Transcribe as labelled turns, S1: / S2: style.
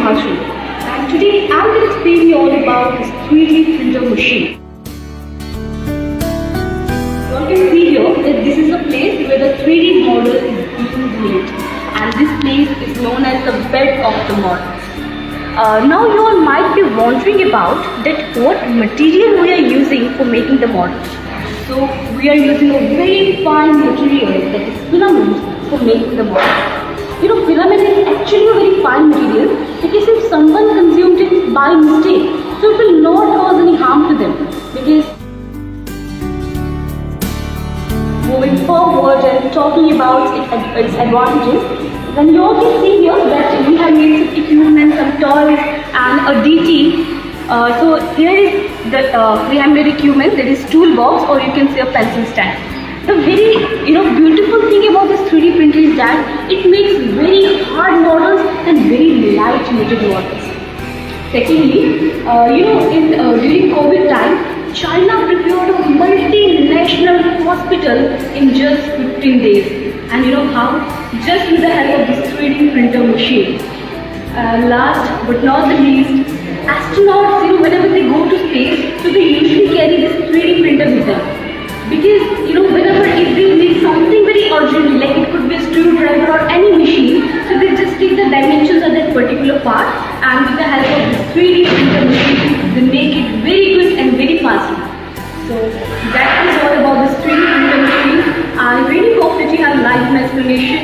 S1: Himanshu, and today I'm going to explain you all about this 3D printer machine. You all can see here that this is a place where the 3D model is being made, and this place is known as the bed of the model. Now you all might be wondering about that what material we are using for making the model. So we are using a very fine material, that is filament, for making the model. You know, filament is actually a very fine material because if someone consumed it by mistake, so it will not cause any harm to them. Because moving forward and talking about its advantages, then you all can see here that we have made some equipment, some toys and a DT. So here is the we have made equipment, that is toolbox, or you can say a pencil stand. The very beautiful thing about this 3D printer is that it makes very hard models and very light weighted models. Secondly, during COVID time, China prepared a multinational hospital in just 15 days. And you know how? Just with the help of this 3D printer machine. Last but not the least, astronauts, whenever they go to space, so they usually carry this 3D printer with them. Because whenever if they need something very urgent, like it could be a screwdriver or any machine, so they just take the dimensions of that particular part, and with the help of this 3D printer machine, they make it very quick and very fast. So that is all about this 3D printer machine. I really hope that you have liked my explanation.